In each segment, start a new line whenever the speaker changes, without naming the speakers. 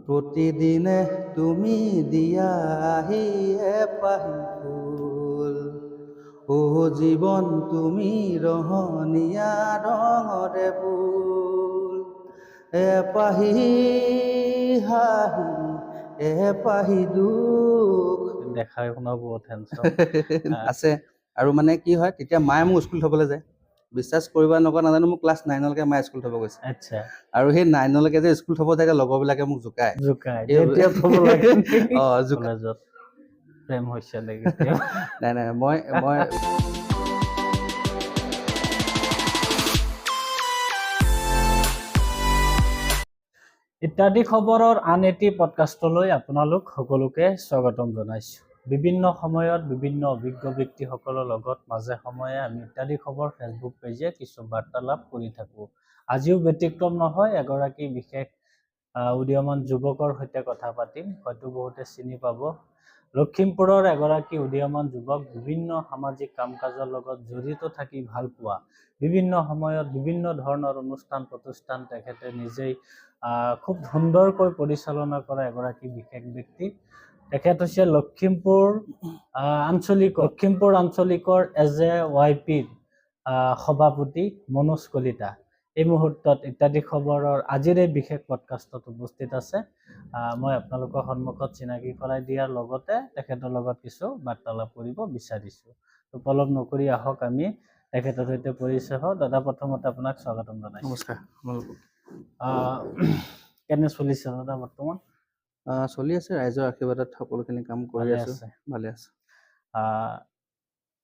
প্ৰতিদিনে তুমি দিয়া এপাহি ফুল জীৱন তুমি ৰহণীয়া ৰঙৰে ফুল এপাহি হাঁহি এপাহি দুখ
দেখাই শুনাও বহুত হেণ্ডচাম
আছে। আৰু মানে কি হয়, তেতিয়া মায়ে মোক স্কুল থবলৈ যায়। বিশ্বাস কৰিবা নকৰা নাজানো, মোক ক্লাছ 9লৈকে মায়ে স্কুল থব গৈছে।
আচ্ছা
আৰু সেই 9লৈকে যে স্কুল থব থাকে, লগৰবিলাকে মোক জোকায়।
তেতিয়া থব লাগে
জোকায়।
কলেজত প্ৰেম হৈছে নেকি?
নাই নাই, মই
ইত্যাদি খবৰৰ আন এটি পডকাষ্টলৈ আপোনালোক সকলোকে স্বাগতম জনাইছোঁ। বিভিন্ন সময়ত বিভিন্ন অভিজ্ঞ ব্যক্তিসকলৰ লগত মাজে সময়ে আমি ইত্যাদি খবৰ ফেচবুক পেজে কিছু বাৰ্তালাপ কৰি থাকোঁ। আজিও ব্যতিক্ৰম নহয়, এগৰাকী বিশেষ উদীয়মান যুৱকৰ সৈতে কথা পাতিম। হয়তো বহুতে চিনি পাব। লখিমপুৰৰ এগৰাকী উদীয়মান যুৱক, বিভিন্ন সামাজিক কাম কাজৰ লগত জড়িত থাকি ভাল পোৱা, বিভিন্ন সময়ত বিভিন্ন ধৰণৰ অনুষ্ঠান প্ৰতিষ্ঠান তেখেতে নিজেই খুব সুন্দৰকৈ পৰিচালনা কৰা এগৰাকী বিশেষ ব্যক্তি। তেখেত হৈছে লখিমপুৰ আঞ্চলিকৰ AJYPৰ সভাপতি মনোজ কলিতা। এই মুহূৰ্তত ইত্যাদি খবৰৰ আজিৰ এই বিশেষ পডকাষ্টত উপস্থিত আছে। মই আপোনালোকৰ সন্মুখত চিনাকি কৰাই দিয়াৰ লগতে তেখেতৰ লগত কিছু বাৰ্তালাপ কৰিব বিচাৰিছোঁ। তো পলম নকৰি আহক আমি তেখেতৰ সৈতে পৰিচয় হওঁ। দাদা, প্ৰথমতে আপোনাক স্বাগতম জনাইছোঁ।
নমস্কাৰ।
কেনে চলিছে দাদা বৰ্তমান?
চলি আছে, ৰাইজৰ আশীৰ্বাদত সকলোখিনি কাম কৰি আছো। ভালে আছে।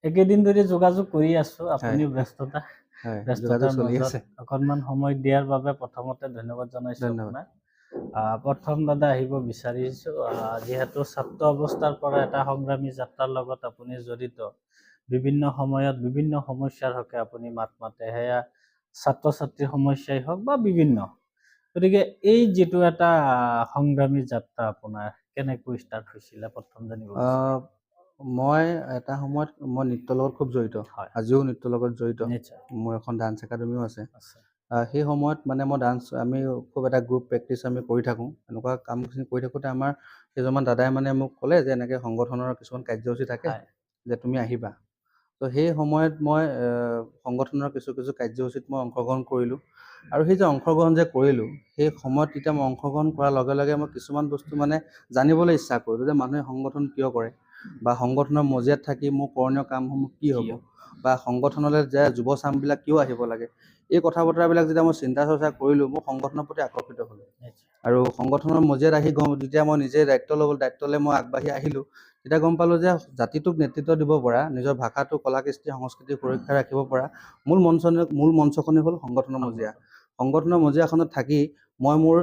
একেদিন ধৰি যোগাযোগ কৰি আছো, আপুনিও ব্যস্ততাৰ
চলি
মাজত
আছে।
অকণমান সময় দিয়াৰ বাবে প্ৰথমতে ধন্যবাদ জনাইছো আপোনাক। প্ৰথম দাদা আহিব বিচাৰিছো, যিহেতু ছাত্ৰ অৱস্থাৰ পৰা এটা সংগ্ৰামী যাত্ৰাৰ লগত আপুনি জড়িত, বিভিন্ন সময়ত বিভিন্ন সমস্যাৰ হকে আপুনি মাত মাতে, সেয়া ছাত্ৰ ছাত্ৰীৰ সমস্যাই হওক বা বিভিন্ন। গতিকে এই যিটো এটা সংগ্ৰামী যাত্ৰা আপোনাৰ কেনেকৈ ষ্টাৰ্ট হৈছিলে প্ৰথম জানিব বিচাৰিম।
মই এটা সময়ত মই নৃত্যৰ লগত খুব জড়িত, আজিও নৃত্যৰ লগত জড়িত। মোৰ এখন ডান্স একাডেমিও আছে। সেই সময়ত মানে মই আমি খুব এটা গ্ৰুপ প্ৰেক্টিচ আমি কৰি থাকোঁ। এনেকুৱা কামখিনি কৰি থাকোঁতে আমাৰ কেইজনমান দাদাই মানে মোক ক'লে যে এনেকৈ সংগঠনৰ কিছুমান কাৰ্যসূচী থাকে, যে তুমি আহিবা। তো সেই সময়ত মই সংগঠনৰ কিছু কাৰ্যসূচীত মই অংশগ্ৰহণ কৰিলোঁ। আৰু সেই যে অংশগ্ৰহণ যে কৰিলোঁ, সেই সময়ত তেতিয়া মই অংশগ্ৰহণ কৰাৰ লগে লগে মই কিছুমান বস্তু মানে জানিবলৈ ইচ্ছা কৰিলোঁ, যে মানুহে সংগঠন কিয় কৰে, বা সংগঠনৰ মজিয়াত থাকি মোৰ কৰণীয় কামসমূহ কি হ'ব, বা সংগঠনলৈ যে যুৱচামবিলাক কিয় আহিব লাগে। এই কথা বতৰাবিলাক যেতিয়া মই চিন্তা চৰ্চা কৰিলোঁ, মোৰ সংগঠনৰ প্ৰতি আকৰ্ষিত হ'লোঁ। আৰু সংগঠনৰ মজিয়াত আহি যেতিয়া মই নিজে দায়িত্বলৈ মই আগবাঢ়ি আহিলোঁ, তেতিয়া গম পালোঁ যে জাতিটোক নেতৃত্ব দিব পৰা, নিজৰ ভাষাটো, কলা কৃষ্টি সংস্কৃতি সুৰক্ষা ৰাখিব পৰা মূল মঞ্চখনেই হ'ল সংগঠনৰ মজিয়া। সংগঠনৰ মজিয়াখনত থাকি মই মোৰ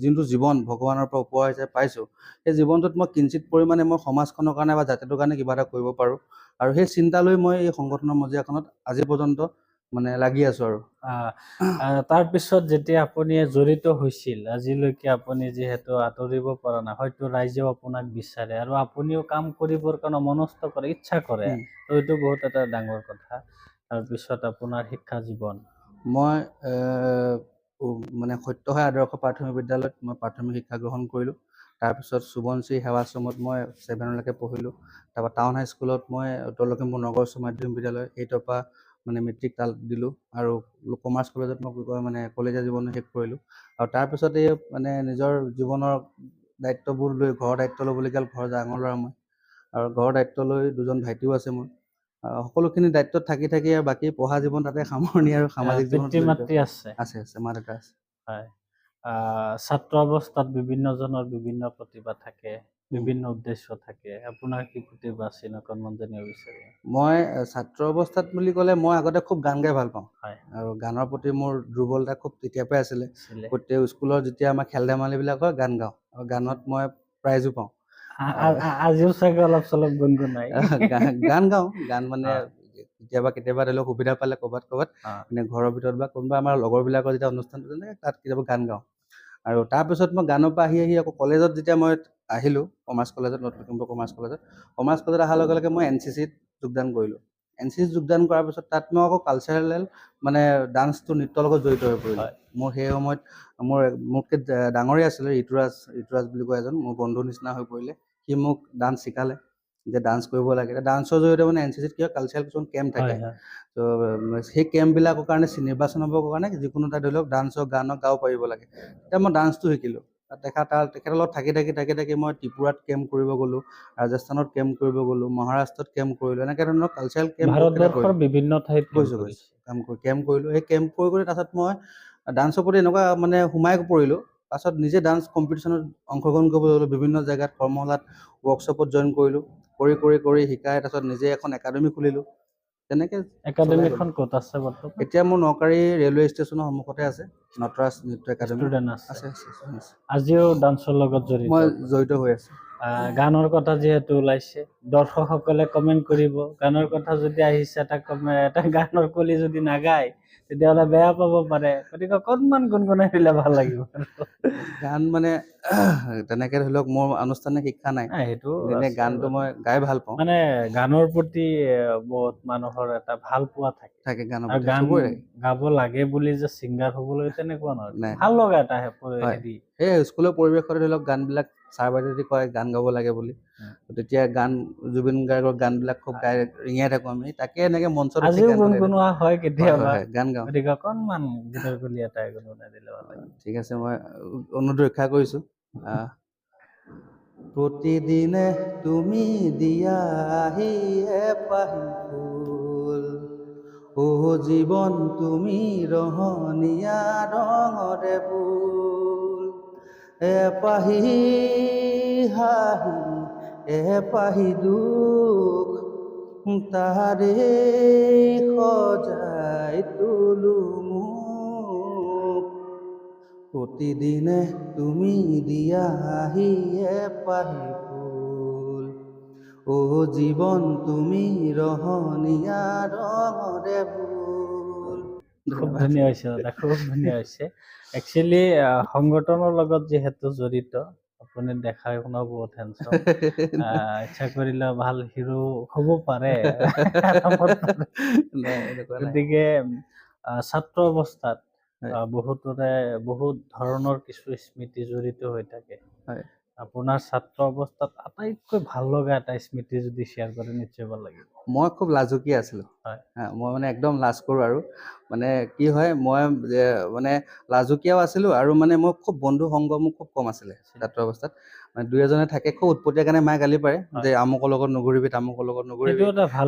যোনটো জীৱন ভগৱানৰ পৰা উপহাৰ হিচাপে পাইছোঁ, সেই জীৱনটোত মই কিঞ্চিত পৰিমাণে মই সমাজখনৰ কাৰণে বা জাতিটোৰ কাৰণে কিবা এটা কৰিব পাৰোঁ। আৰু সেই চিন্তা লৈ মই এই সংগঠনৰ মজিয়াখনত আজি পৰ্যন্ত মানে লাগি আছো। আৰু
তাৰপিছত যেতিয়া আপুনি জড়িত হৈছিল, আজিলৈকে আপুনি যিহেতু আঁতৰিব পৰা নাই, হয়তো ৰাইজেও আপোনাক বিচাৰে আৰু আপুনিও কাম কৰিবৰ কাৰণে মনস্থ কৰে, ইচ্ছা কৰে, তো এইটো বহুত এটা ডাঙৰ কথা। তাৰপিছত আপোনাৰ শিক্ষা জীৱন,
মই মানে সত্যসাই আদৰ্শ প্ৰাথমিক বিদ্যালয়ত মই প্ৰাথমিক শিক্ষা গ্ৰহণ কৰিলোঁ। তাৰপিছত সুবনশ্ৰী সেৱাশ্ৰমত মই 7লৈকে পঢ়িলোঁ। তাৰপৰা টাউন হাইস্কুলত মই উত্তৰ লখিমপুৰ নগৰ উচ্চ মাধ্যমিক বিদ্যালয় 8ৰ পৰা মানে মেট্ৰিক তাল দিলোঁ। আৰু কমাৰ্চ কলেজত মই মানে কলেজীয়া জীৱন শেষ কৰিলোঁ। আৰু তাৰপিছত এই মানে নিজৰ জীৱনৰ দায়িত্ববোৰ লৈ, ঘৰৰ দায়িত্ব ল'বলগীয়া, ঘৰৰ ডাঙৰ ল'ৰা মই, আৰু ঘৰৰ দায়িত্ব লৈ 2জন ভাইটিও আছে মোৰ। সকলোখিনি দায়িত্বত থাকি আৰু বাকী পঢ়া জীৱন তাতে সামৰণি, আৰু সামাজিক জীৱন আছে মা দেউতা আছে।
হয়, ছাত্ৰ অৱস্থাত বিভিন্নজনৰ বিভিন্ন প্ৰতিভা থাকে, বিভিন্ন উদ্দেশ্য থাকে। আপোনাৰ কি প্ৰতিভা আছিল অকণমান জানিব বিচাৰিম।
মই ছাত্ৰ অৱস্থাত বুলি ক'লে মই আগতে খুব গান গাই ভাল পাওঁ, আৰু গানৰ প্ৰতি মোৰ দুৰ্বলতা খুব তেতিয়াৰ পৰাই আছিলে। গোটেই স্কুলৰ যেতিয়া আমাৰ খেল ধেমালিবিলাক হয়, গান গাওঁ, আৰু গানত মই প্ৰাইজো পাওঁ।
আজিও চাগে অলপ চলপ গুণগুণাই
গান গাওঁ। গান মানে কেতিয়াবা ধৰি লওক সুবিধা পালে ক'ৰবাত মানে ঘৰৰ ভিতৰত বা কোনোবা আমাৰ লগৰবিলাকৰ যেতিয়া অনুষ্ঠান থাকে, তাত কেতিয়াবা গান গাওঁ। আৰু তাৰপিছত মই গানৰ পৰা আহি আকৌ কলেজত যেতিয়া মই আহিলোঁ, কমাৰ্চ কলেজত, নৰ্থ লখিমপুৰ কমাৰ্চ কলেজত অহাৰ লগে লগে মই NCCত যোগদান কৰিলোঁ। NCC যোগদান কৰাৰ পিছত তাত মই আকৌ কালচাৰেল মানে ডান্সটো নৃত্যৰ লগত জড়িত হৈ পৰিলোঁ। মোৰ সেই সময়ত মোতকৈ ডাঙৰেই আছিলে ঋতুৰাজ বুলি কয় এজন, মোৰ বন্ধুৰ নিচিনা হৈ পৰিলে। সি মোক ডান্স শিকালে যে ডান্স কৰিব লাগে। ডান্সৰ জৰিয়তে মানে NCCত কি হয় কালচাৰেল কিছুমান কেম্প থাকে। তো সেই কেম্পবিলাকৰ কাৰণে নিৰ্বাচন হ'বৰ কাৰণে যিকোনো এটা ধৰি লওক ডান্সৰ গানক গাব পাৰিব লাগে। তেতিয়া মই ডান্সটো শিকিলোঁ। তেখেতৰ লগত থাকি মই ত্ৰিপুৰাত কেম্প কৰিব গ'লোঁ, ৰাজস্থানত কেম্প কৰিব গ'লোঁ, মহাৰাষ্ট্ৰত কেম্প কৰিলোঁ। এনেকৈ ধৰণৰ কালচাৰেল কেম্প
ভাৰতবৰ্ষৰ বিভিন্ন ঠাইত
কেম্প কৰিলোঁ। সেই কেম্প কৰি তাৰপাছত মই ডান্সৰ প্ৰতি এনেকুৱা মানে সোমাই পৰিলোঁ। পাছত নিজে ডান্স কম্পিটিশ্যনত অংশগ্ৰহণ কৰিব ল'লোঁ, বিভিন্ন জেগাত কৰ্মশালাত ৱৰ্কশ্বপত জইন কৰিলোঁ। কৰি শিকাই তাৰপিছত নিজে এখন একাডেমি খুলিলোঁ। তেনেকৈ
একাডেমিখন ক'ত আছে বৰ্তমান?
এতিয়া মোৰ নকাৰী ৰেলৱে ষ্টেচনৰ সন্মুখতে আছে নটৰাজ নৃত্য একাডেমি। আছে।
আজিও ডান্সৰ লগত
মই জড়িত হৈ আছোঁ।
গানৰ কথা যিহেতু ওলাইছে, দৰ্শকসকলে কমেণ্ট কৰিব, গানৰ কথা যদি আহিছে এটা গানৰ কলি যদি নাগায় তেতিয়াহ'লে বেয়া পাব পাৰে, গতিকে অকণমান গুণগুণাই দিলে ভাল লাগিব।
গান মানে তেনেকে ধৰি লওক মোৰ আনুষ্ঠানিক শিক্ষা নাই, সেইটো গানটো মই গাই ভাল পাওঁ।
মানে গানৰ প্ৰতি বহুত মানুহৰ এটা ভাল পোৱা থাকে গান গাব লাগে বুলি যে ছিংগাৰ হ'ব লাগে তেনেকুৱা নহয়, ভাল লগা এটা হেৰি।
সেই স্কুলৰ পৰিৱেশতে ধৰি লওক গানবিলাক ছাৰ বাইদেউহঁতে কয় গান গাব লাগে বুলি, তেতিয়া গান জুবিন গাৰ্গৰ গানবিলাক খুব ৰিঙাই থাকোঁ আমি। তাকে এনেকে মঞ্চত
আজিও গুণগুণোৱা হয় কেতিয়াবা,
গান গাওঁ।
গতিকে অকণমান গীতৰ কলি এটা গুণগুণাই দিলে ভাল লাগে।
ঠিক আছে, মই অনুৰোধ ৰক্ষা কৰিছোঁ। প্ৰতিদিনে তুমি দিয়া আহি এপাহি ফুল, জীৱন তুমি ৰহনীয়া ৰঙৰে ফুল, এপাহি হাঁহি এপাহি দুখ, তাৰে সজাই তোলো মোক, প্ৰতিদিনে তুমি দিয়া আহি এপাহি ফুল, জীৱন তুমি ৰহনীয়া ৰঙৰে ফুল।
খুব ধুনীয়া হৈছে দাদা, খুব ধুনীয়া হৈছে। একচুৱেলি সংগঠনৰ লগত যিহেতু জড়িত, আপুনি দেখাই শুনাও বহুত হেণ্ডচাম, ইচ্ছা কৰিলে ভাল হিৰো হ'ব পাৰে। গতিকে ছাত্ৰ অৱস্থাত বহুত ধৰণৰ কিছু স্মৃতি জড়িত হৈ থাকে। আপোনাৰ ছাত্ৰ অৱস্থাত আটাইতকৈ ভাল লগা এটা স্মৃতি যদি শ্বেয়াৰ কৰে নিশ্চয় ভাল লাগিব।
মই খুব লাজুকীয়া আছিলোঁ। মই মানে একদম লাজ কৰোঁ আৰু মানে কি হয় মই মানে লাজুকীয়াও আছিলোঁ আৰু মানে মই খুব বন্ধু সংগ মোৰ খুব কম আছিলে ছাত্ৰ অৱস্থাত। মানে দুই এজনে থাকে খুব উৎপতীয়া কাৰণে মায়ে গালি পাৰে যে আমুকৰ লগত নুঘূৰিবি তামুকৰ লগত নুঘূৰিবি,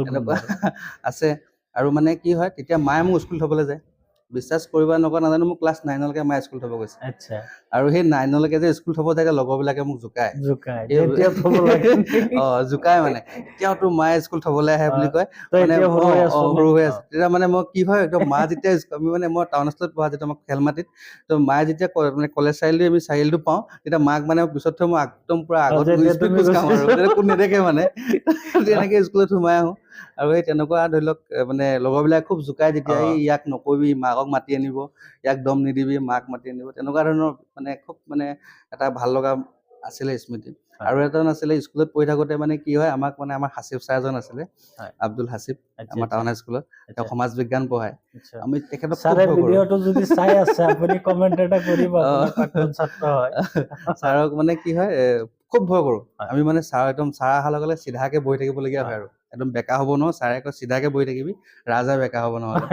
এনেকুৱা আছে। আৰু মানে কি হয় তেতিয়া মায়ে মোক স্কুল থ'বলৈ যায়। বিশ্বাস কৰিবা নকৰা নাজানো, মোক ক্লাছ 9লৈকে মায়ে স্কুল থ'ব গৈছে। আৰু সেই 9লৈকে যে স্কুল থ'ব থাকে লগৰবিলাকে মোক জোকায়। জোকায় মানে এতিয়াও তোৰ মায়ে স্কুল থ'বলৈ আহে বুলি কয়, মানে সৰু হৈ আছে। তেতিয়া মানে মই কি হয় একদম মা যেতিয়া আমি মানে মই টাউন স্কুলত পঢ়া যেতিয়া মই খেলমাটিত, তো মায়ে যেতিয়া মানে কলেজ চাৰিআলি আমি চাৰিআলিটো পাওঁ তেতিয়া মাক মানে পিছত থৈ মই একদম পুৰা আগত স্পীড খোজ কাঢ়ো আৰু তেতিয়া কোনো নেদেখে মানে তেনেকৈ স্কুলত সোমাই আহোঁ। আৰু সেই তেনেকুৱা ধৰি লওক মানে লগৰবিলাকে খুব জোকায় যেতিয়া ইয়াক নকৰিবি, মাকক মাতি আনিব, ইয়াক দম নিদিবি, মাক মাতি আনিব, তেনেকুৱা ধৰণৰ মানে খুব মানে এটা ভাল লগা আছিলে স্মৃতি। আৰু এজন আছিলে স্কুলত পঢ়ি থাকোঁতে মানে কি হয় আমাক মানে আমাৰ হাছিব ছাৰ এজন আছিলে, আব্দুল হাছিব, আমাৰ টাউন হাইস্কুলত, তেওঁ সমাজ বিজ্ঞান পঢ়ায়। আমি তেখেতক ছাৰক মানে কি হয় খুব ভয় কৰোঁ আমি, মানে ছাৰ একদম ছাৰ অহাৰ লগে লগে চিধাকে বহি থাকিবলগীয়া হয় আৰু একদম বেকা হ'ব নহয়। ছাৰে কয় চিধাকে বহি থাকিবি, ৰাজহাঁহ বেকা হ'ব নহ'লে।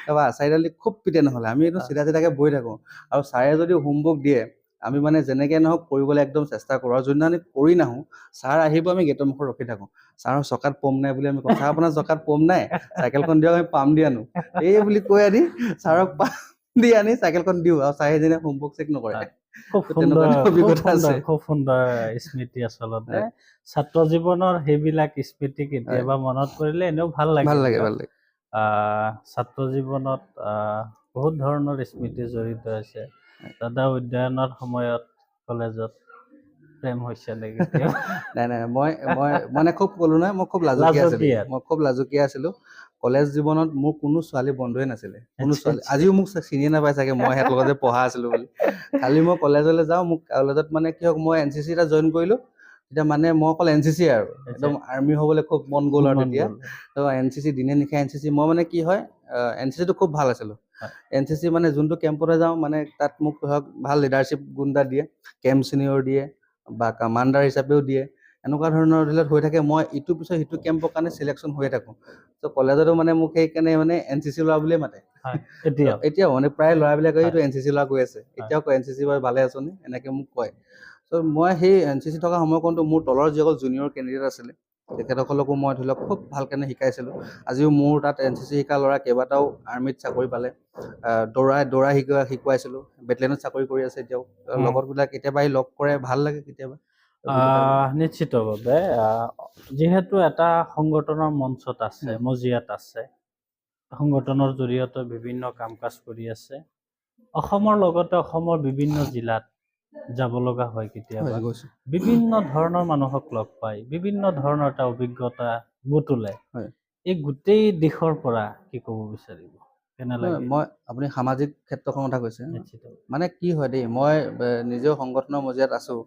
তাৰপৰা আচাৰিডালি খুব পিটে নহ'লে, আমি একদম চিধাকে বহি থাকোঁ। আৰু ছাৰে যদি হোমৱৰ্ক দিয়ে আমি মানে যেনেকৈ নহওক কৰিবলৈ একদম চেষ্টা কৰোঁ। আৰু যোনদিনা আমি কৰি নাহোঁ ছাৰ আহিব, আমি গেটৰ মুখত ৰখি থাকোঁ। ছাৰৰ চকাত পম নাই বুলি আমি কওঁ, ছাৰ আপোনাৰ চকাত পম নাই, চাইকেলখন দিয়ক আমি পাম দি আনো, এই বুলি কৈ আনি ছাৰক পাম দি আনি চাইকেলখন দিওঁ আৰু ছাৰে যেনে হোমৱৰ্ক চেক নকৰে।
খুব সুন্দৰ স্মৃতি। আচলতে ছাত্ৰ জীৱনৰ সেইবিলাক স্মৃতি কেতিয়াবা মনত পৰিলে এনেও ভাল লাগে। ছাত্ৰ জীৱনত বহুত ধৰণৰ স্মৃতি জড়িত আছে। দাদা উদ্যায়নৰ সময়ত কলেজত প্ৰেম হৈছে নেকি?
নাই মই মানে খুব ক'লো নহয়, মই খুব লাজুকীয়া আছিলোঁ। কলেজ জীৱনত মোৰ কোনো ছোৱালী বন্ধুৱে নাছিলে, কোনো ছোৱালী আজিও মোক চিনিয়ে নাপায় চাগে মই সিহঁতৰ লগত যে পঢ়া আছিলোঁ বুলি। খালি মই কলেজলৈ যাওঁ, মোক কলেজত মানে কি হওক মই NCC এটা জইন কৰিলোঁ, তেতিয়া মানে মই অকল NCC আৰু একদম আৰ্মি হ'বলৈ খুব মন গ'ল আৰু তেতিয়া তো NCC দিনে নিশাই NCC মই মানে কি হয় NCCটো খুব ভাল আছিলোঁ NCC মানে যোনটো কেম্পতে যাওঁ মানে তাত মোক ধৰক ভাল লিডাৰশ্বিপ গুণ এটা দিয়ে কেম্প চিনিয়ৰ দিয়ে বা কমাণ্ডাৰ হিচাপেও দিয়ে এনেকুৱা ধৰণৰ ধৰি লওক হৈ থাকে মই ইটোৰ পিছত সিটো কেম্পৰ কাৰণে চিলেকশ্যন হৈয়ে থাকোঁ তো কলেজতো মানে মোক সেইকাৰণে মানে NCC ল'ৰা বুলিয়ে মাতে এতিয়াও মানে প্ৰায় ল'ৰাবিলাকে এইটো NCC ল'ৰা গৈ আছে এতিয়াও কয় NCC বাৰু ভালে আছনে এনেকৈ মোক কয় ত' মই সেই NCC থকা সময়কণটো মোৰ তলৰ যিসকল জুনিয়ৰ কেণ্ডিডেট আছিলে তেখেতসকলকো মই ধৰি লওক খুব ভালকেনে শিকাইছিলোঁ আজিও মোৰ তাত NCC শিকা ল'ৰা কেইবাটাও আৰ্মিত চাকৰি পালে দৌৰা শিকোৱাইছিলোঁ বেটেলিয়নত চাকৰি কৰি আছে এতিয়াও লগৰবিলাক কেতিয়াবা আহি লগ কৰে ভাল লাগে কেতিয়াবা
নিশ্চিতভাৱে যিহেতু এটা সংগঠনৰ মঞ্চত আছে মজিয়াত আছে সংগঠনৰ জৰিয়তে বিভিন্ন কাম কাজ কৰি আছে অসমৰ লগতে অসমৰ বিভিন্ন জিলাত যাব লগা হয় কেতিয়াবা বিভিন্ন ধৰণৰ মানুহক লগ পাই বিভিন্ন ধৰণৰ এটা অভিজ্ঞতা গোটোলে এই গোটেই দিশৰ পৰা কি ক'ব বিচাৰিব কেনে লাগে
মই আপুনি সামাজিক ক্ষেত্ৰখনৰ কথা কৈছে মানে কি হয় দেই মই নিজেও সংগঠনৰ মজিয়াত আছোঁ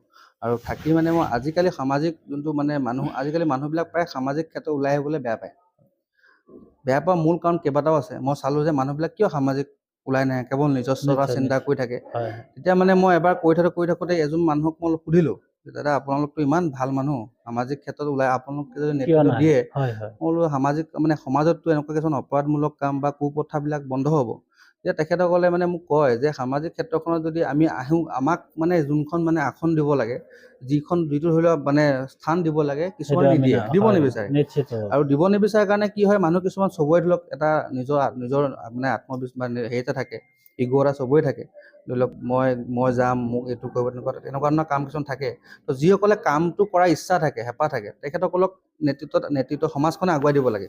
আৰু থাকি মানে মই আজিকালি সামাজিক যোনটো মানে আজিকালি মানুহবিলাক প্ৰায় সামাজিক ক্ষেত্ৰত ওলাই আহিবলৈ বেয়া পোৱা মূল কাৰণ কেইবাটাও আছে মই চালোঁ যে মানুহবিলাক কিয় সামাজিক ওলাই নাহে কেৱল নিজস্ব চিন্তা কৰি থাকে তেতিয়া মানে মই এবাৰ কৈ থাকোঁতে এজন মানুহক মই সুধিলোঁ দাদা আপোনালোকতো ইমান ভাল মানুহ সামাজিক ক্ষেত্ৰত ওলাই আপোনালোকে যদি নেতৃত্ব দিয়ে মই বোলো সামাজিক মানে সমাজততো এনেকুৱা কিছুমান অপৰাধমূলক কাম বা কুপ্ৰথাবিলাক বন্ধ হ'ব তেতিয়া তেখেতসকলে মানে মোক কয় যে সামাজিক ক্ষেত্ৰখনত যদি আমি আহোঁ আমাক মানে যোনখন মানে আসন দিব লাগে যিটো ধৰি লওক মানে স্থান দিব লাগে কিছুমান নিদিয়ে দিব নিবিচাৰে আৰু দিব নিবিচাৰে কাৰণে কি হয় মানুহ কিছুমান চবৰে ধৰি লওক এটা নিজৰ মানে আত্মবিশ্বাস হেৰি এটা থাকে ইগ' এটা চবৰে থাকে ধৰি লওক মই যাম মোক এইটো কৰিব তেনেকুৱা ধৰণৰ কাম কিছুমান থাকে তো যিসকলে কামটো কৰাৰ ইচ্ছা থাকে হেঁপাহ থাকে তেখেতসকলক নেতৃত্ব সমাজখনে আগুৱাই দিব লাগে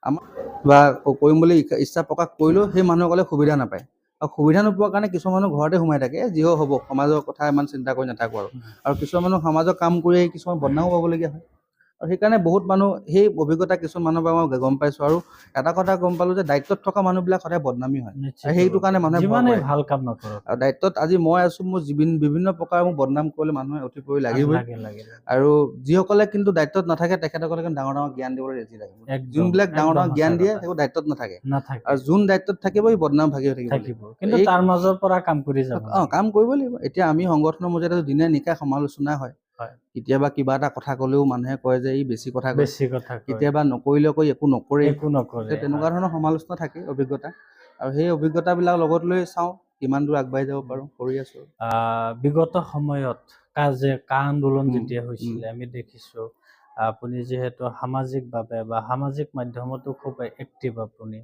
আমাৰ বা কৰিম বুলি ইচ্ছা প্ৰকাশ কৰিলেও সেই মানুহসকলে সুবিধা নাপায় আৰু সুবিধা নোপোৱাৰ কাৰণে কিছুমান মানুহ ঘৰতে সোমাই থাকে যিও হ'ব সমাজৰ কথা ইমান চিন্তা কৰি নাথাকোঁ আৰু কিছুমান মানুহ সমাজৰ কাম কৰি কিছুমান বদনামো পাবলগীয়া হয় আৰু সেইকাৰণে বহুত মানুহ সেই অভিজ্ঞতা কিছুমান মানুহৰ পৰা মই গম পাইছোঁ আৰু এটা কথা গম পালোঁ যে দায়িত্বত থকা মানুহবিলাক সদায় বদনামী হয় সেইটো কাৰণে মানুহে
ভাল কাম নকৰক
আৰু দায়িত্বত আজি মই আছোঁ মোৰ বিভিন্ন প্ৰকাৰ মোক বদনাম কৰিলে মানুহে উঠি পৰি লাগিবই আৰু যিসকলে কিন্তু দায়িত্বত নাথাকে তেখেতসকলে কিন্তু ডাঙৰ জ্ঞান দিবলৈ ৰেজি লাগে যোনবিলাক ডাঙৰ জ্ঞান দিয়ে সেইবোৰ দায়িত্বত নাথাকে আৰু যোন দায়িত্বত থাকিব এই বদনাম ভাগি থাকিব
কিন্তু তাৰ মাজৰ পৰা কাম কৰি যাব
কাম কৰিব লাগিব এতিয়া আমি সংগঠনৰ মজিয়াত দিনে নিশাই সমালোচনা হয় কেতিয়াবা কিবা এটা কথা ক'লেও মানুহে কয় যে ই বেছি কথা কেতিয়াবা নকৰিলেও কৈ একো নকৰে তেনেকুৱা ধৰণৰ সমালোচনা থাকে অভিজ্ঞতা আৰু সেই অভিজ্ঞতাবিলাক লগত লৈ চাওঁ কিমান দূৰ আগবাঢ়ি যাব পাৰোঁ কৰি আছোঁ
বিগত সময়ত কা আন্দোলন যেতিয়া হৈছিলে আমি দেখিছোঁ আপুনি যিহেতু সামাজিকভাৱে বা সামাজিক মাধ্যমতো খুব এক্টিভ আপুনি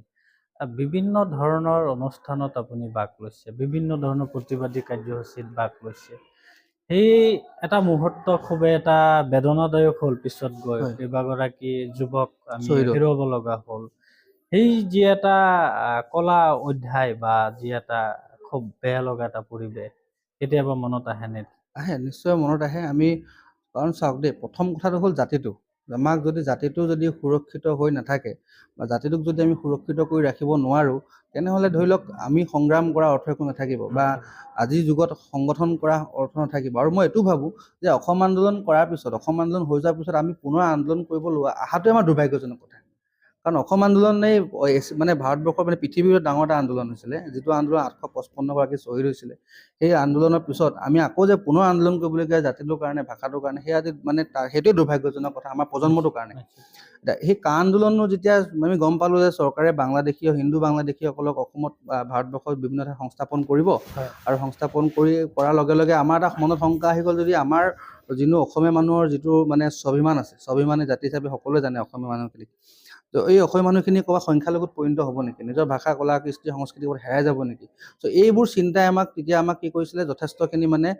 বিভিন্ন ধৰণৰ অনুষ্ঠানত আপুনি ভাগ লৈছে বিভিন্ন ধৰণৰ প্ৰতিবাদী কাৰ্যসূচীত ভাগ লৈছে সেই এটা মুহূৰ্ত খুবেই এটা বেদনাদায়ক হ'ল পিছত গৈ কেইবাগৰাকী যুৱক আমি হেৰুৱাব লগা হ'ল সেই যি এটা কলা অধ্যায় বা যি এটা খুব বেয়া লগা এটা পৰিৱেশ কেতিয়াবা মনত আহে
নিশ্চয় মনত আহে আমি কাৰণ চাওক দেই প্ৰথম কথাটো হ'ল জাতিটো আমাক যদি জাতিটো যদি সুৰক্ষিত হৈ নাথাকে বা জাতিটোক যদি আমি সুৰক্ষিত কৰি ৰাখিব নোৱাৰোঁ তেনেহ'লে ধৰি লওক আমি সংগ্ৰাম কৰা অৰ্থ একো নাথাকিব বা আজিৰ যুগত সংগঠন কৰা অৰ্থ নাথাকিব আৰু মই এইটো ভাবোঁ যে অসম আন্দোলন কৰাৰ পিছত অসম আন্দোলন হৈ যোৱাৰ পিছত আমি পুনৰ আন্দোলন কৰিব অহাটোৱে আমাৰ দুৰ্ভাগ্যজনক কথা কাৰণ অসম আন্দোলনেই মানে ভাৰতবৰ্ষৰ মানে পৃথিৱীৰ ডাঙৰ এটা আন্দোলন হৈছিলে যিটো আন্দোলন 855গৰাকী শ্বহীদ হৈছিলে সেই আন্দোলনৰ পিছত আমি আকৌ যে পুনৰ আন্দোলন কৰিবলগীয়া জাতিটোৰ কাৰণে ভাষাটোৰ কাৰণে সেই আজি মানে সেইটোৱে দুৰ্ভাগ্যজনক কথা আমাৰ প্ৰজন্মটোৰ কাৰণে সেই কা আন্দোলনো যেতিয়া আমি গম পালোঁ যে চৰকাৰে বাংলাদেশী হিন্দু বাংলাদেশীসকলক অসমত ভাৰতবৰ্ষত বিভিন্ন ঠাইত সংস্থাপন কৰিব আৰু সংস্থাপন কৰাৰ লগে লগে আমাৰ এটা মনত শংকা আহি গ'ল যদি আমাৰ যিটো অসমীয়া মানুহৰ যিটো মানে স্বাভিমান আছে স্বাভিমানী জাতি হিচাপে সকলোৱে জানে অসমীয়া মানুহখিনি তো এই অসমীয়া মানুহখিনি ক'ৰবাত সংখ্যালঘুত পৰিণত হ'ব নেকি নিজৰ ভাষা কলা কৃষ্টি সংস্কৃতি হেৰাই যাব নেকি ত' এইবোৰ চিন্তাই তেতিয়া আমাক কি কৰিছিলে যথেষ্টখিনি মানে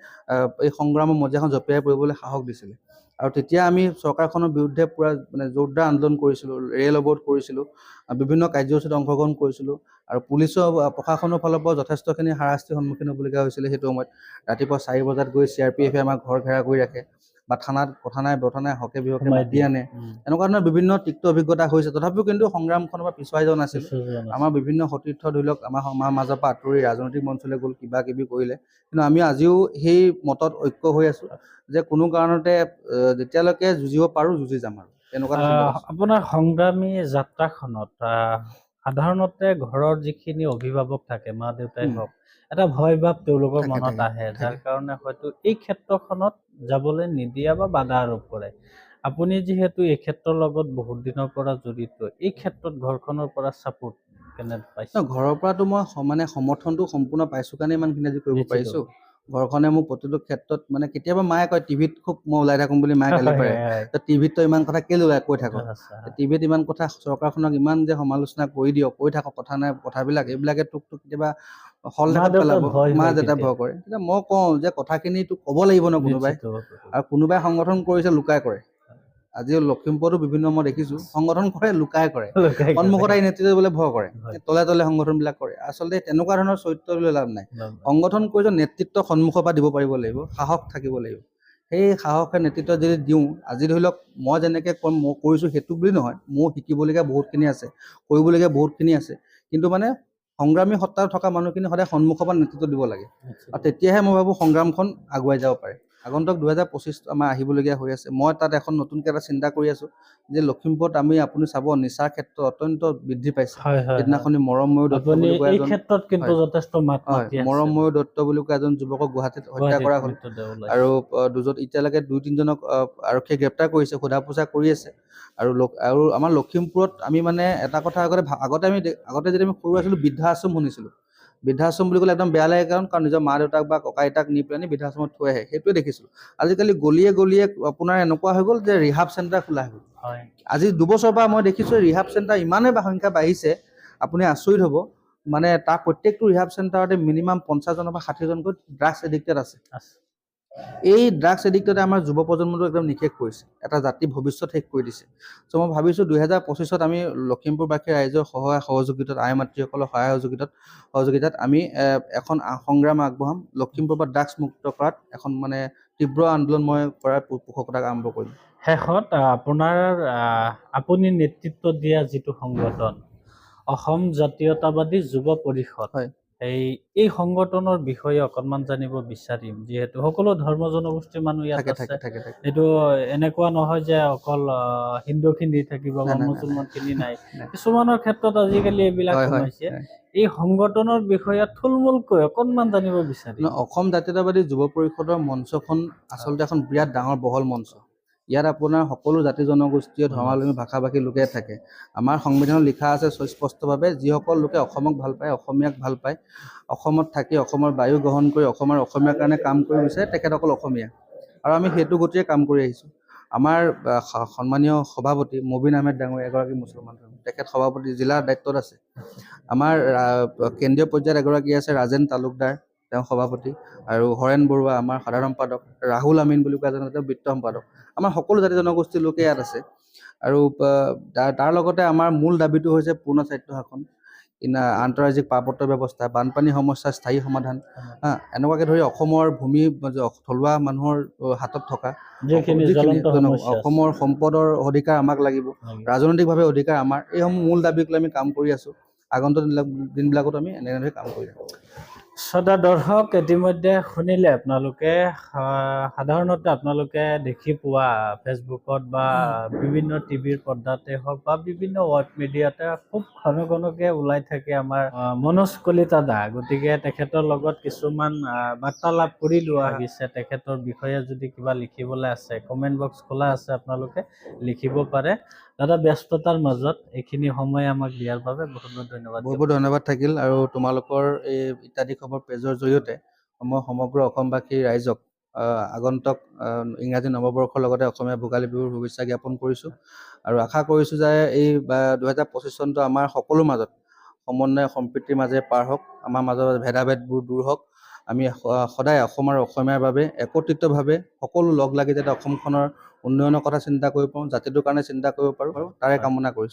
এই সংগ্ৰামৰ মজিয়াখন জপিয়াই পৰিবলৈ সাহস দিছিলে আৰু তেতিয়া আমি চৰকাৰখনৰ বিৰুদ্ধে পূৰা মানে জোৰদাৰ আন্দোলন কৰিছিলোঁ ৰেল অৱৰোধ কৰিছিলোঁ বিভিন্ন কাৰ্যসূচীত অংশগ্ৰহণ কৰিছিলোঁ আৰু পুলিচৰ প্ৰশাসনৰ ফালৰ পৰা যথেষ্টখিনি হাৰাশাস্তিৰ সন্মুখীন হ'বলগীয়া হৈছিলে সেইটো সময়ত ৰাতিপুৱা 4 বজাত গৈ CRPF আমাক ঘৰ ঘেৰা কৰি ৰাখে বা থানাত কথা নাই বথা নাই হকে বিহকে
সোমাই
মাতি
দিয়ে।
আনে, এনেকুৱা ধৰণৰ বিভিন্ন তিক্ত অভিজ্ঞতা হৈছে। তথাপিও কিন্তু সংগ্ৰামখনৰ পৰা পিছুৱাই যোৱা নাছিল। আমাৰ বিভিন্ন সতীৰ্থ ধৰি লওক আমাৰ মাজৰ পৰা আঁতৰি ৰাজনৈতিক মঞ্চলৈ গ'ল, কিবা কিবি কৰিলে, কিন্তু আমি আজিও সেই মতত ঐক্য হৈ আছো যে কোনো কাৰণতে যেতিয়ালৈকে যুঁজিব পাৰোঁ যুঁজি যাম আৰু তেনেকুৱা এটা চিন্তা কৰিছোঁ।
আপোনাৰ সংগ্ৰামী যাত্ৰাখনত সাধাৰণতে ঘৰৰ যিখিনি অভিভাৱক থাকে, মা দেউতাই হওক, এটা ভয় ভাৱ তেওঁলোকৰ
থাকে
মনত
থাকে
আহে, যাৰ
থাকে
কাৰণে হয়তো এই ক্ষেত্ৰখনত যাবলৈ নিদিয়া বা বাধা আৰোপ কৰে। আপুনি যিহেতু এই ক্ষেত্ৰৰ লগত বহুত দিনৰ পৰা জড়িত, এই ক্ষেত্ৰত ঘৰখনৰ পৰা ছাপোৰ্ট কেনে পাইছে?
ঘৰৰ পৰাতো মই মানে সমৰ্থনটো সম্পূৰ্ণ পাইছোঁ কাৰণে ইমানখিনি আজি কৰিব
নিশ্চিত।
পাৰিছোঁ। ঘৰখনে মোক প্ৰতিটো ক্ষেত্ৰত মানে কেতিয়াবা মায়ে কয় টিভিত খুব মই ওলাই থাকোঁ বুলি মায়ে গালি পাৰে, টিভিত তই ইমান কথা কেলৈ কৈ থাক, টিভিত ইমান কথা চৰকাৰখনক ইমান যে সমালোচনা কৰি দিয়, কৈ থাক কথা নাই কথাবিলাক, এইবিলাকে তোক কেতিয়াবা শলদেশত পেলাব, মা দেউতাই ভয় কৰে। তেতিয়া মই কওঁ যে কথাখিনি তোক ক'ব লাগিব ন কোনোবাই, আৰু কোনোবাই সংগঠন কৰিছে লুকাই কৰে। আজি লখিমপুৰতো বিভিন্ন মই দেখিছোঁ সংগঠন কৰে লুকাই কৰে, সন্মুখত আহি নেতৃত্ব দিবলৈ ভয় কৰে, তলে তলে সংগঠনবিলাক কৰে। আচলতে তেনেকুৱা ধৰণৰ চৰিত্ৰ লৈ লাভ নাই। সংগঠন কৰিছে নেতৃত্ব সন্মুখৰ পৰা দিব পাৰিব লাগিব, সাহস থাকিব লাগিব। সেই সাহসে নেতৃত্ব যদি দিওঁ, আজি ধৰি লওক মই যেনেকৈ কম মই কৰিছোঁ সেইটো বুলি নহয়, মোৰ শিকিবলগীয়া বহুতখিনি আছে, কৰিবলগীয়া বহুতখিনি আছে, কিন্তু মানে সংগ্ৰামী সত্তা থকা মানুহখিনি সদায় সন্মুখৰ পৰা নেতৃত্ব দিব লাগে, আৰু তেতিয়াহে মই ভাবোঁ সংগ্ৰামখন আগুৱাই যাব পাৰে। আগন্তুক 2025 আমাৰ আহিবলগীয়া হৈ আছে। মই তাত এখন নতুনকৈ এটা চিন্তা কৰি আছোঁ যে লখিমপুৰত আপুনি চাব নিচাৰ ক্ষেত্ৰত অত্যন্ত বৃদ্ধি পাইছে। সেইদিনাখনি মৰমময়ূৰ দত্ত বুলি কোৱা এজন, মৰমময়ূৰ দত্ত বুলি কোৱা এজন যুৱকক গুৱাহাটীত হত্যা কৰা হ'ল, আৰু এতিয়ালৈকে 2-3জনক আৰক্ষীয়ে গ্ৰেপ্তাৰ কৰিছে, সোধা পোছা কৰি আছে। আৰু আমাৰ লখিমপুৰত আমি মানে এটা কথা আগতে যদি আমি সৰু আছিলোঁ বৃদ্ধাশ্ৰম শুনিছিলোঁ, বৃদ্ধাশ্ৰম বুলি ক'লে একদম বেয়া লাগে, কাৰণ নিজৰ মা দেউতাক বা ককা আইতাক নি পেলাই বৃদ্ধাশ্ৰমত থৈ আহে, সেইটোৱে দেখিছিলোঁ। আজিকালি গলিয়ে গলিয়ে আপোনাৰ এনেকুৱা হৈ গ'ল যে ৰিহাব চেণ্টাৰ খোলা হৈ গ'ল। আজি 2 বছৰৰ পৰা মই দেখিছোঁ ৰিহাব চেণ্টাৰ ইমানেই সংখ্যা বাঢ়িছে, আপুনি আচৰিত হ'ব। মানে তাৰ প্ৰত্যেকটো ৰিহাব চেণ্টাৰতে মিনিমাম 50জনৰ পৰা 60জনকৈ ড্ৰাগছ এডিক্টেড আছে। এই ড্ৰাগছ এডিক্টেডে আমাৰ যুৱ প্ৰজন্মটো একদম নিশেষ কৰিছে, এটা জাতিৰ ভৱিষ্যত শেষ কৰি দিছে। চ' মই ভাবিছোঁ 2025ত আমি লখিমপুৰবাসী ৰাইজৰ সহযোগিতাত, আই মাতৃসকলৰ সহযোগিতাত আমি এখন সংগ্ৰাম আগবঢ়াম, লখিমপুৰৰ পৰা ড্ৰাগছ মুক্ত কৰাত এখন মানে তীব্ৰ আন্দোলন মই কৰাৰ পোষকতা আৰম্ভ কৰিম।
শেষত আপুনি নেতৃত্ব দিয়া যিটো সংগঠন অসম জাতীয়তাবাদী যুৱ পৰিষদ, এই সংগঠনৰ বিষয়ে অকণমান জানিব বিচাৰিম, যিহেতু সকলো ধৰ্ম জনগোষ্ঠীৰ মানুহ ইয়াত আছে। এইটো এনেকুৱা নহয় যে অকল হিন্দুখিনি থাকিব বা মুছলমানখিনি নাই, কিছুমানৰ ক্ষেত্ৰত আজিকালি এইবিলাক সোমাইছে। এই সংগঠনৰ বিষয়ে থুলমূলকৈ অকণমান জানিব বিচাৰিম।
অসম জাতীয়তাবাদী যুৱ পৰিষদৰ মঞ্চখন আচলতে এখন বিৰাট ডাঙৰ বহল মঞ্চ। ইয়াত আপোনাৰ সকলো জাতি জনগোষ্ঠীয় ধৰ্মাৱলম্বী ভাষা-ভাষী লোকে থাকে। আমাৰ সংবিধানত লিখা আছে স্পষ্টভাৱে, যিসকল লোকে অসমক ভাল পায়, অসমীয়াক ভাল পায়, অসমত থাকি অসমৰ বায়ু গ্ৰহণ কৰি অসমীয়াৰ কাৰণে কাম কৰিব বিচাৰে, তেখেতসকল অসমীয়া, আৰু আমি সেইটো গতিয়ে কাম কৰি আহিছোঁ। আমাৰ সন্মানীয় সভাপতি মবিন আহমেদ ডাঙৰীয়া এগৰাকী মুছলমান, তেখেত সভাপতি জিলাৰ দায়িত্বত আছে। আমাৰ কেন্দ্ৰীয় পৰ্যায়ত এগৰাকী আছে ৰাজেন তালুকদাৰ, তেওঁ সভাপতি, আৰু হৰেণ বৰুৱা আমাৰ সাধাৰণ সম্পাদক, ৰাহুল আমিন বুলি কোৱা এজন তেওঁ বিত্ত সম্পাদক। আমাৰ সকলো জাতি জনগোষ্ঠীৰ লোকে ইয়াত আছে। আৰু তাৰ লগতে আমাৰ মূল দাবীটো হৈছে পূৰ্ণ স্বায়ত্ব শাসন, আন্তঃৰাজ্যিক পাৰপত্ৰ ব্যৱস্থা, বানপানী সমস্যাৰ স্থায়ী সমাধান, এনেকুৱাকে ধৰি অসমৰ ভূমি থলুৱা মানুহৰ হাতত থকা যিখিনি অসমৰ সম্পদৰ অধিকাৰ আমাক লাগিব, ৰাজনৈতিকভাৱে অধিকাৰ আমাৰ, এইসমূহ মূল দাবীক লৈ আমি কাম কৰি আছোঁ। আগন্তুক দিনবিলাকত আমি এনেদৰে কাম কৰি থাকোঁ।
শ্ৰোতা দৰ্শক, ইতিমধ্যে শুনিলে আপোনালোকে, সাধাৰণতে আপোনালোকে দেখি পোৱা ফেচবুকত বা বিভিন্ন টিভিৰ পৰ্দাতে হওক বা বিভিন্ন ৱেব মিডিয়াতে খুব ঘনকৈ ওলাই থাকে আমাৰ মনোজ কলিতা দা। গতিকে তেখেতৰ লগত কিছুমান বাৰ্তালাপ কৰি লোৱা হৈছে। তেখেতৰ বিষয়ে যদি কিবা লিখিবলৈ আছে, কমেণ্ট বক্স খোলা আছে, আপোনালোকে লিখিব পাৰে। দাদা, ব্যস্ততাৰ মাজত এইখিনি সময় আমাক দিয়াৰ বাবে বহুত বহুত ধন্যবাদ।
বহুত ধন্যবাদ থাকিল। আৰু তোমালোকৰ এই ইত্যাদি খবৰ পেজৰ জৰিয়তে মই সমগ্ৰ অসমবাসী ৰাইজক আগন্তুক ইংৰাজী নৱবৰ্ষৰ লগতে অসমীয়া ভোগালী বিহুৰ শুভেচ্ছা জ্ঞাপন কৰিছোঁ, আৰু আশা কৰিছোঁ যে এই 2025 চনটো আমাৰ সকলোৰ মাজত সমন্বয় সম্প্ৰীতিৰ মাজেৰে পাৰ হওক, আমাৰ মাজৰ ভেদাভেদবোৰ দূৰ হওক, আমি সদায় অসম আৰু অসমীয়াৰ বাবে একত্ৰিতভাৱে সকলো লগ লাগি যাতে অসমখনৰ উন্নয়নৰ কথা চিন্তা কৰিব পাৰোঁ, জাতিটোৰ কাৰণে চিন্তা কৰিব পাৰোঁ, তাৰে কামনা কৰিছোঁ।